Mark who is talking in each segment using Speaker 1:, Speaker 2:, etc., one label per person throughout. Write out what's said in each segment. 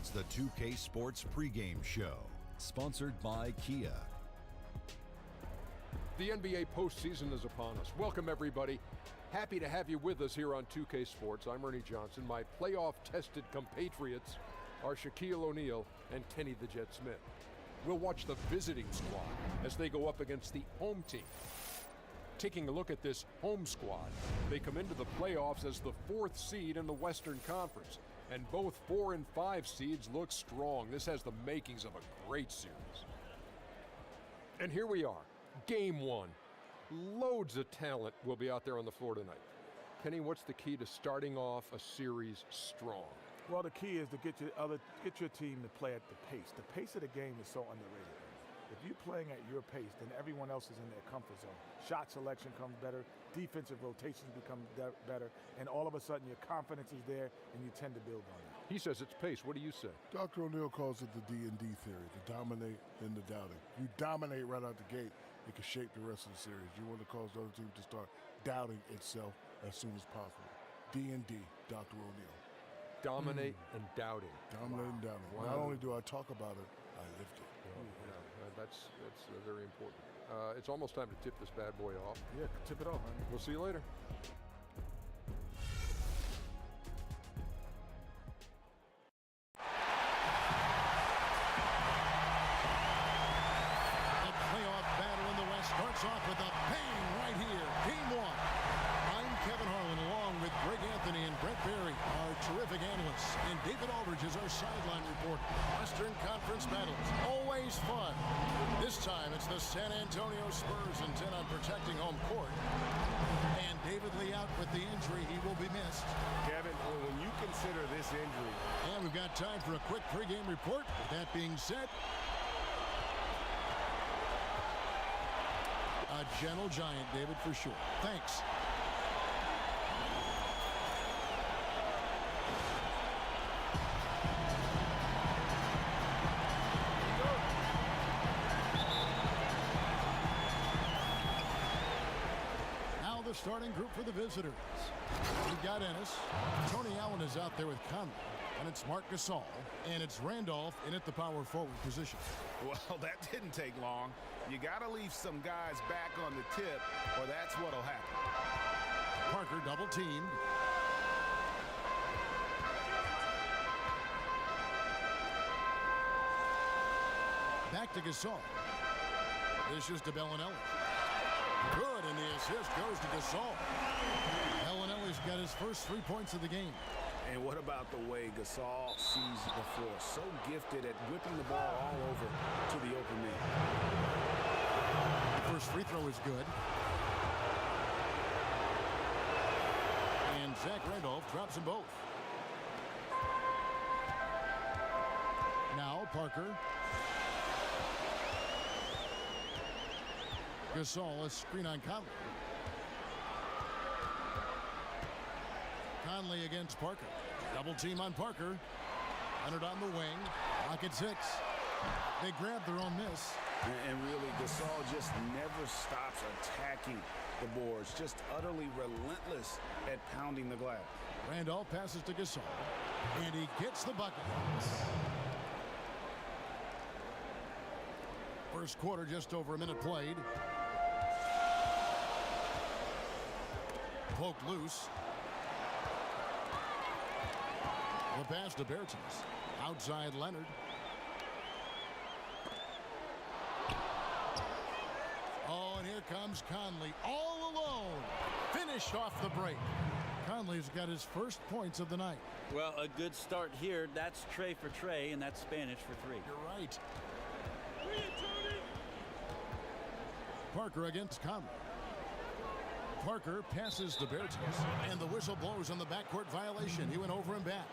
Speaker 1: It's the 2K Sports pregame show, sponsored by Kia.
Speaker 2: The NBA postseason is upon us. Welcome, everybody. Happy to have you with us here on 2K Sports. I'm Ernie Johnson. My playoff-tested compatriots are Shaquille O'Neal and Kenny the Jet Smith. We'll watch the visiting squad as they go up against the home team. Taking a look at this home squad, they come into the playoffs as the 4th seed in the Western Conference, and both 4 and 5 seeds look strong. This has the makings of a great series. And here we are, game 1. Loads of talent will be out there on the floor tonight. Kenny, what's the key to starting off a series strong?
Speaker 3: Well, the key is to get your team to play at the pace. The pace of the game is so underrated. If you're playing at your pace, then everyone else is in their comfort zone. Shot selection comes better, defensive rotations become better, and all of a sudden your confidence is there, and you tend to build on that.
Speaker 2: He says it's pace. What do you say?
Speaker 4: Dr. O'Neal calls it the D&D theory, the dominate and the doubting. You dominate right out the gate, it can shape the rest of the series. You want to cause the other team to start doubting itself as soon as possible. D&D, Dr. O'Neal.
Speaker 2: Dominate and doubting.
Speaker 4: Dominate and doubting.
Speaker 2: Wow.
Speaker 4: Not only do I talk about it, I lived it.
Speaker 2: That's very important. It's almost time to tip this bad boy off.
Speaker 3: Yeah, tip it off, man.
Speaker 2: We'll see you later.
Speaker 5: The playoff battle in the West starts off with a bang right here. Game 1. I'm Kevin Harlan along with Greg Anthony and Brett Berry, our terrific analysts, and David Aldridge is our sideline reporter. Western Conference battles, always fun. This time it's the San Antonio Spurs intent on protecting home court. And David Lee out with the injury. He will be missed.
Speaker 6: Kevin, when you consider this injury.
Speaker 5: And we've got time for a quick pregame report. With that being said, a gentle giant, David, for sure. Thanks. Now the starting group for the visitors. We've got Ennis. Tony Allen is out there with Conley. And it's Marc Gasol. And it's Randolph in at the power forward position.
Speaker 6: Well, that didn't take long. You got to leave some guys back on the tip, or that's what'll happen.
Speaker 5: Parker double teamed. Back to Gasol. This is to Bellinelli. Good, and the assist goes to Gasol. Bellinelli's got his first 3 points of the game.
Speaker 6: And what about the way Gasol sees the floor? So gifted at whipping the ball all over to the open man.
Speaker 5: The first free throw is good. And Zach Randolph drops them both. Now Parker. Gasol, a screen on Conley. Conley against Parker. Double team on Parker. Leonard on the wing. Pocket 6. They grab their own miss.
Speaker 6: And really, Gasol just never stops attacking the boards. Just utterly relentless at pounding the glass.
Speaker 5: Randolph passes to Gasol. And he gets the bucket. First quarter, just over a minute played. Poked loose. The pass to Bertans. Outside Leonard. Oh, and here comes Conley all alone. Finished off the break. Conley's got his first points of the night.
Speaker 7: Well, a good start here. That's Trey for Trey, and that's Spanish for 3.
Speaker 5: You're right. Parker against Conley. Parker passes to Bertans. And the whistle blows on the backcourt violation. He went over and back.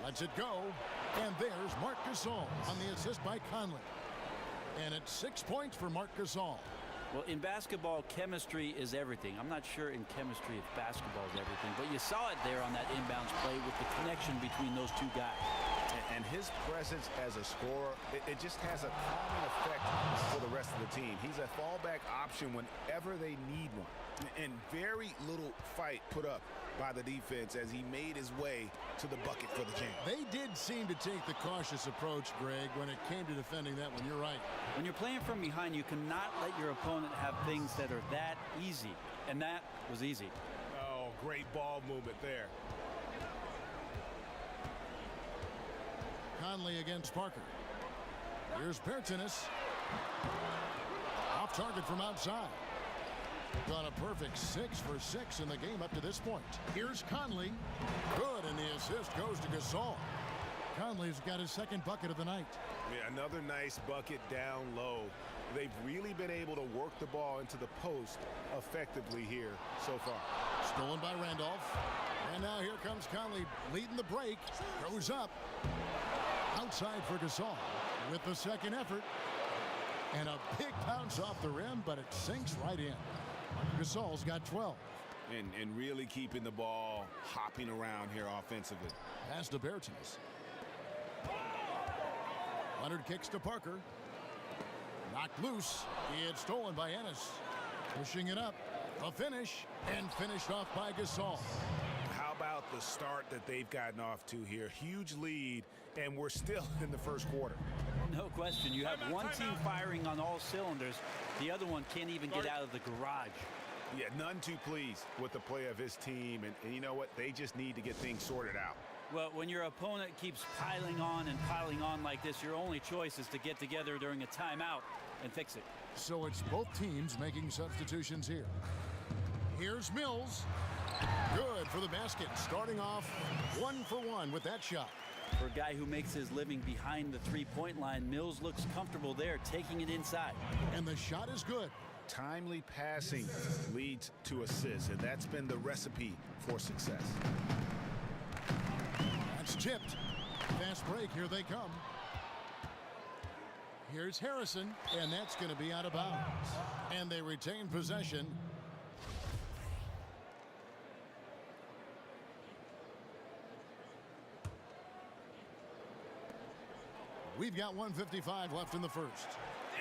Speaker 5: Lets it go. And there's Marc Gasol on the assist by Conley. And it's 6 points for Marc Gasol.
Speaker 7: Well, in basketball, chemistry is everything. I'm not sure in chemistry if basketball is everything, but you saw it there on that inbounds play with the connection between those two guys.
Speaker 6: And his presence as a scorer, it just has a calming effect for the rest of the team. He's a fallback option whenever they need one. And very little fight put up by the defense as he made his way to the bucket for the jam.
Speaker 5: They did seem to take the cautious approach, Greg, when it came to defending that one. You're right.
Speaker 7: When you're playing from behind, you cannot let your opponent have things that are that easy. And that was easy.
Speaker 6: Oh, great ball movement there.
Speaker 5: Conley against Parker. Here's Bertans. Off target from outside. Got a perfect 6 for 6 in the game up to this point. Here's Conley. Good, and the assist goes to Gasol. Conley's got his second bucket of the night.
Speaker 6: Yeah, another nice bucket down low. They've really been able to work the ball into the post effectively here so far.
Speaker 5: Stolen by Randolph. And now here comes Conley leading the break. Goes up. Outside for Gasol with the second effort. And a big bounce off the rim, but it sinks right in. Gasol's got 12.
Speaker 6: And really keeping the ball hopping around here offensively.
Speaker 5: Pass to Bertans. Leonard kicks to Parker. Knocked loose. It's stolen by Ennis. Pushing it up. A finish. And finished off by Gasol.
Speaker 6: How about the start that they've gotten off to here? Huge lead, and we're still in the first quarter.
Speaker 7: No question. You have one team firing on all cylinders. The other one can't even get out of the garage.
Speaker 6: Yeah, none too pleased with the play of his team. And you know what? They just need to get things sorted out.
Speaker 7: Well, when your opponent keeps piling on like this, your only choice is to get together during a timeout and fix it.
Speaker 5: So it's both teams making substitutions here. Here's Mills. Good for the basket. Starting off 1 for 1 with that shot.
Speaker 7: For a guy who makes his living behind the three-point line, Mills looks comfortable there, taking it inside.
Speaker 5: And the shot is good.
Speaker 6: Timely passing leads to assists, and that's been the recipe for success.
Speaker 5: That's chipped. Fast break. Here they come. Here's Harrison, and that's going to be out of bounds. And they retain possession. We've got 1:55 left in the first.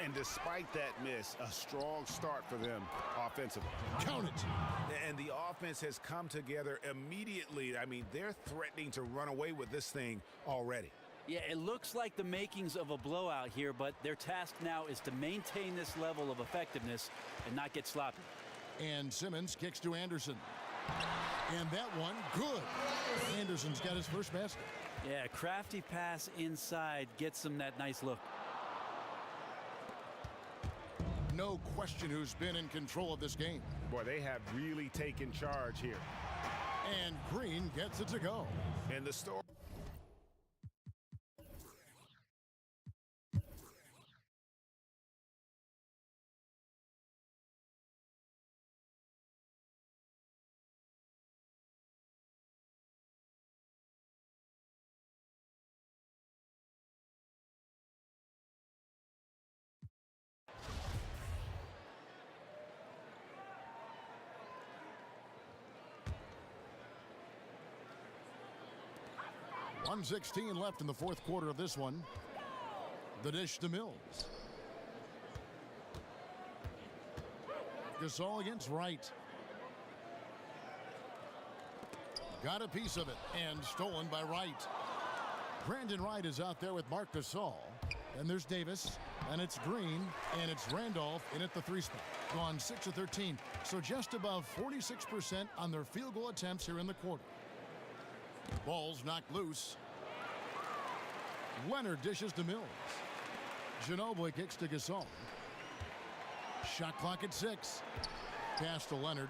Speaker 6: And despite that miss, a strong start for them offensively.
Speaker 5: Count it.
Speaker 6: And the offense has come together immediately. I mean, they're threatening to run away with this thing already.
Speaker 7: Yeah, it looks like the makings of a blowout here, but their task now is to maintain this level of effectiveness and not get sloppy.
Speaker 5: And Simmons kicks to Anderson. And that one, good. Anderson's got his first basket.
Speaker 7: Yeah, crafty pass inside gets them that nice look.
Speaker 5: No question who's been in control of this game.
Speaker 6: Boy, they have really taken charge here.
Speaker 5: And Green gets it to go.
Speaker 6: And the story.
Speaker 5: .116 left in the fourth quarter of this one. The dish to Mills. Gasol against Wright. Got a piece of it and stolen by Wright. Brandon Wright is out there with Marc Gasol. And there's Davis. And it's Green. And it's Randolph in at the 3 spot. Gone 6 of 13. So just above 46% on their field goal attempts here in the quarter. Ball's knocked loose. Leonard dishes to Mills. Ginobili kicks to Gasol. Shot clock at 6. Pass to Leonard.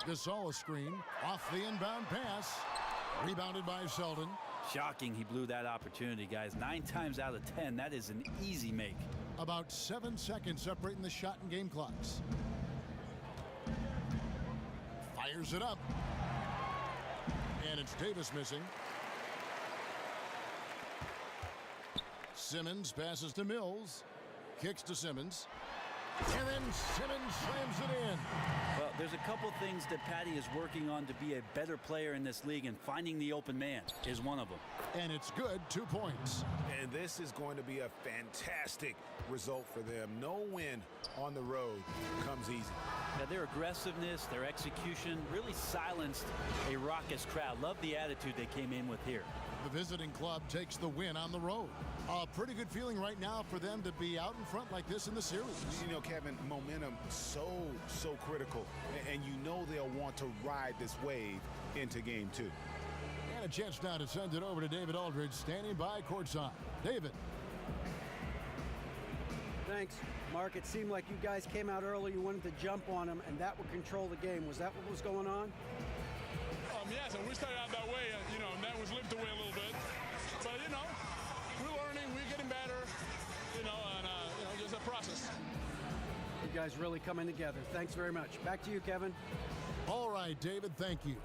Speaker 5: Gasol a screen off the inbound pass. Rebounded by Selden.
Speaker 7: Shocking he blew that opportunity, guys. 9 times out of 10, that is an easy make.
Speaker 5: About 7 seconds separating the shot and game clocks. Fires it up. And it's Davis missing. Simmons passes to Mills. Kicks to Simmons. And then Simmons slams it in.
Speaker 7: Well, there's a couple things that Patty is working on to be a better player in this league, and finding the open man is one of them.
Speaker 5: And it's good, 2 points.
Speaker 6: And this is going to be a fantastic result for them. No win on the road comes easy.
Speaker 7: Now, their aggressiveness, their execution really silenced a raucous crowd. Love the attitude they came in with here.
Speaker 5: The visiting club takes the win on the road. A pretty good feeling right now for them to be out in front like this in the series.
Speaker 6: You know, Kevin, momentum so critical. And you know they'll want to ride this wave into game 2.
Speaker 5: And a chance now to send it over to David Aldridge, standing by courtside. David.
Speaker 8: Thanks, Mark. It seemed like you guys came out early. You wanted to jump on them, and that would control the game. Was that what was going on?
Speaker 9: Yes, and we started out that way, and that was limped away a little bit. But, we're learning, we're getting better, and just a process.
Speaker 8: You guys really coming together. Thanks very much. Back to you, Kevin.
Speaker 5: All right, David, thank you.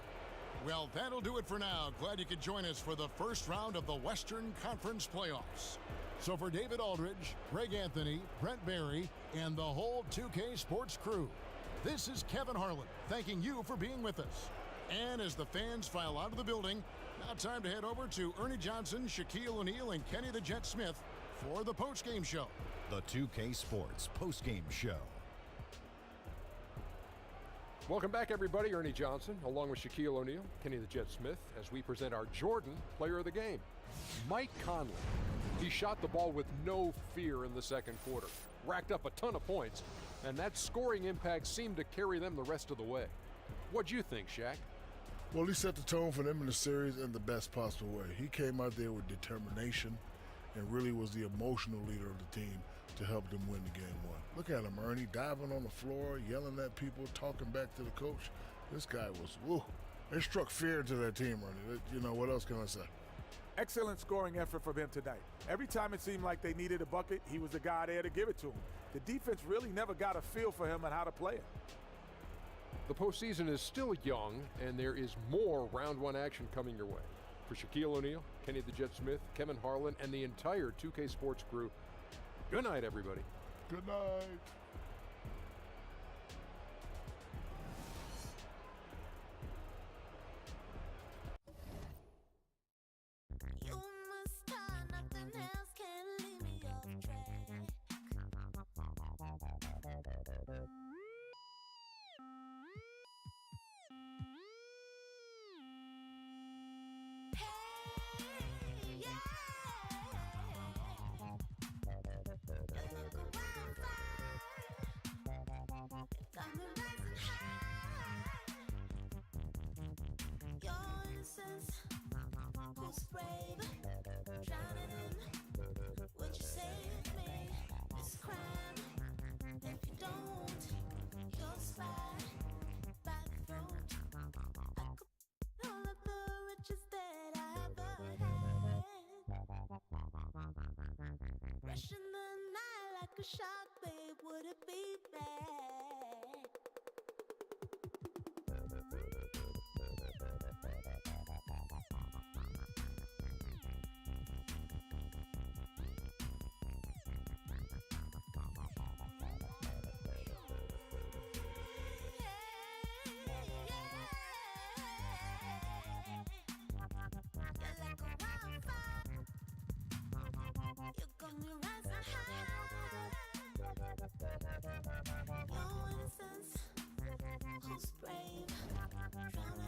Speaker 5: Well, that'll do it for now. Glad you could join us for the first round of the Western Conference playoffs. So for David Aldridge, Greg Anthony, Brent Barry, and the whole 2K Sports crew, this is Kevin Harlan thanking you for being with us. And as the fans file out of the building, now time to head over to Ernie Johnson, Shaquille O'Neal, and Kenny the Jet Smith for the postgame show.
Speaker 1: The 2K Sports postgame show.
Speaker 2: Welcome back, everybody. Ernie Johnson, along with Shaquille O'Neal, Kenny the Jet Smith, as we present our Jordan Player of the Game, Mike Conley. He shot the ball with no fear in the second quarter, racked up a ton of points, and that scoring impact seemed to carry them the rest of the way. What'd you think, Shaq?
Speaker 4: Well, he set the tone for them in the series in the best possible way. He came out there with determination and really was the emotional leader of the team to help them win the game 1. Look at him, Ernie, diving on the floor, yelling at people, talking back to the coach. This guy was, woo. They struck fear into that team, Ernie. What else can I say?
Speaker 3: Excellent scoring effort from him tonight. Every time it seemed like they needed a bucket, he was the guy there to give it to them. The defense really never got a feel for him and how to play it.
Speaker 2: The postseason is still young, and there is more round 1 action coming your way. For Shaquille O'Neal, Kenny the Jet Smith, Kevin Harlan, and the entire 2K Sports crew, good night, everybody.
Speaker 4: Good night.
Speaker 10: You must have nothing else can leave me off track. Hey, yeah. You look around fine. Got me rising high. Your innocence. Who's brave, drowning in, would you save me, this crime, if you don't, you'll slide by the throat, I could all of the riches that I ever had, rushing the night like a shark, babe, would it be bad? Your innocence, who's brave, drowning